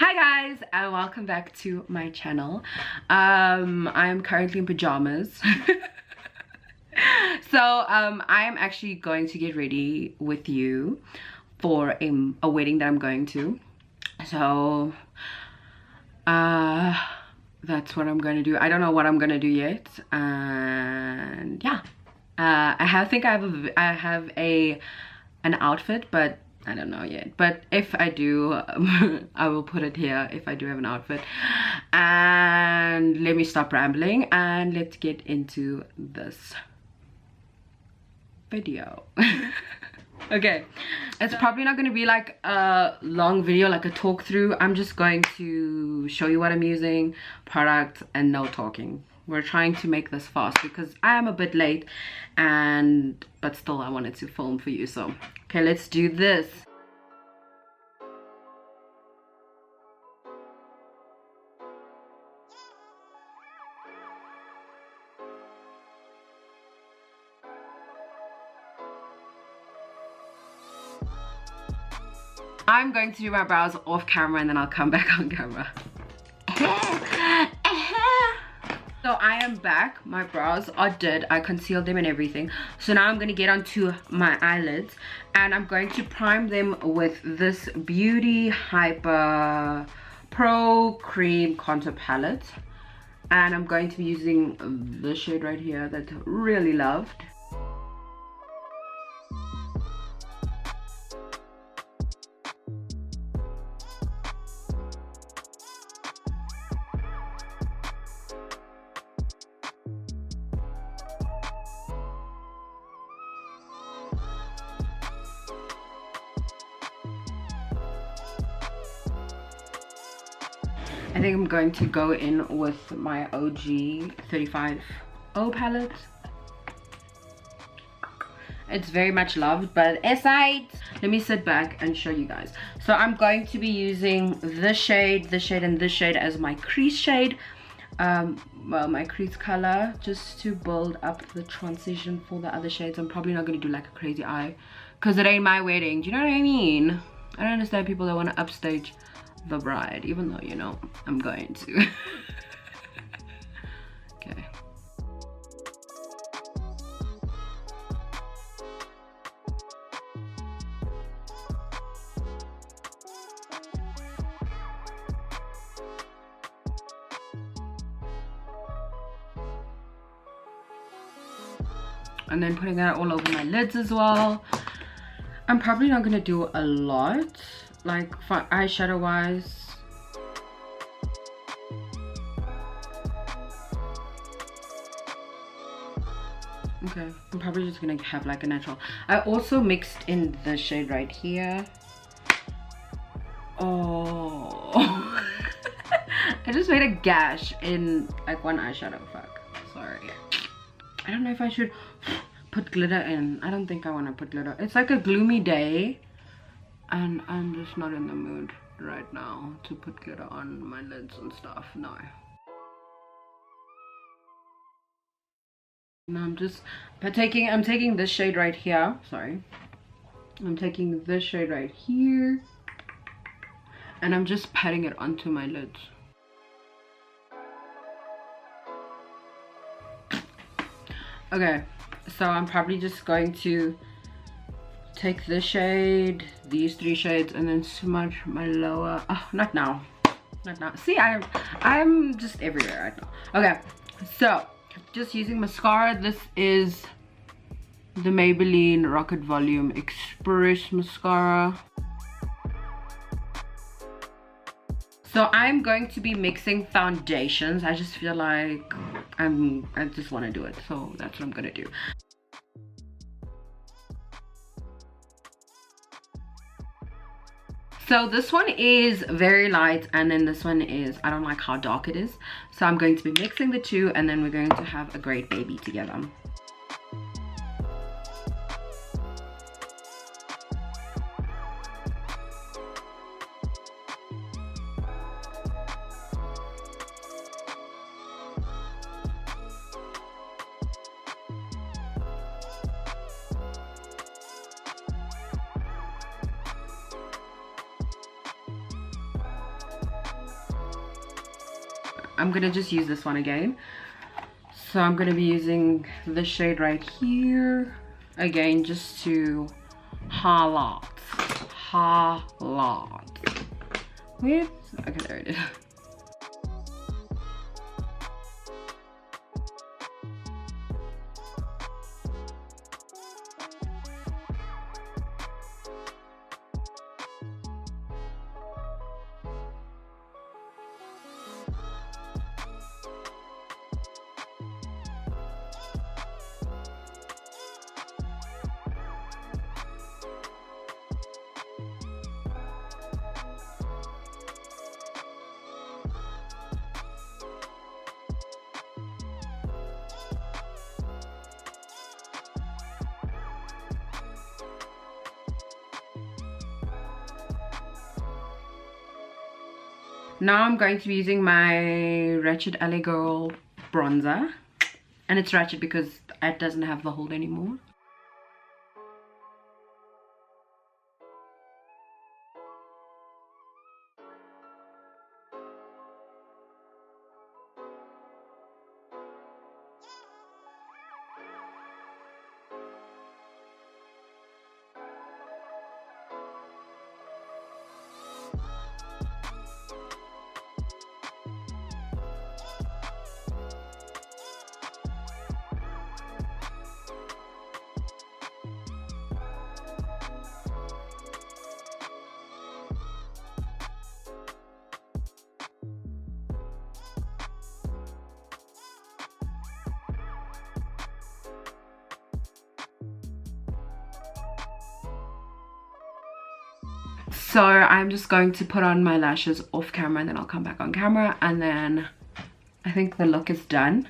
Hi guys and welcome back to my channel. I'm currently in pajamas. So I am actually going to get ready with you for a wedding that I'm going to. So that's what I'm gonna do. I don't know what I'm gonna do yet, and yeah, I think I have an outfit, but I don't know yet. But if I do, I will put it here if I do have an outfit. And let me stop rambling and let's get into this video. Okay, it's probably not going to be like a long video, like a talk through. I'm just going to show you what I'm using, product, and no talking. We're trying to make this fast because I am a bit late, but still I wanted to film for you. So okay, let's do this. I'm going to do my brows off camera and then I'll come back on camera. So I am back. My brows are did. I concealed them and everything. So now I'm going to get onto my eyelids and I'm going to prime them with this Beauty Hyper Pro Cream Contour Palette. And I'm going to be using this shade right here that I really loved. I think I'm going to go in with my OG 35O palette. It's very much loved, but aside, let me sit back and show you guys. So I'm going to be using this shade, and this shade as my crease shade. Well, my crease color, just to build up the transition for the other shades. I'm probably not going to do like a crazy eye because it ain't my wedding. Do you know what I mean? I don't understand people that want to upstage the bride, even though, you know, I'm going to. Okay. And then putting that all over my lids as well. I'm probably not gonna do a lot, like for eyeshadow wise. Okay, I'm probably just gonna have like a natural. I also mixed in the shade right here. Oh. I just made a gash in like one eyeshadow. Fuck, sorry. I don't know if I should put glitter in. I don't think I want to put glitter. It's like a gloomy day and I'm just not in the mood right now to put glitter on my lids and stuff. No. No, I'm taking this shade right here. Sorry. I'm taking this shade right here and I'm just patting it onto my lids. Okay, so I'm probably just going to take this shade, these three shades, and then smudge my lower. Oh, not now. See, I'm just everywhere right now. Okay, so just using mascara. This is the Maybelline Rocket Volume Express mascara. So I'm going to be mixing foundations. I just feel like I just want to do it, so that's what I'm gonna do. So this one is very light and then this one is, I don't like how dark it is. So I'm going to be mixing the two and then we're going to have a great baby together. I'm gonna just use this one again. So I'm gonna be using this shade right here again, just to highlight with, okay, there it is. Now I'm going to be using my Ratchet Alley Girl bronzer, and it's ratchet because it doesn't have the hold anymore. So I'm just going to put on my lashes off camera, and then I'll come back on camera, and then I think the look is done.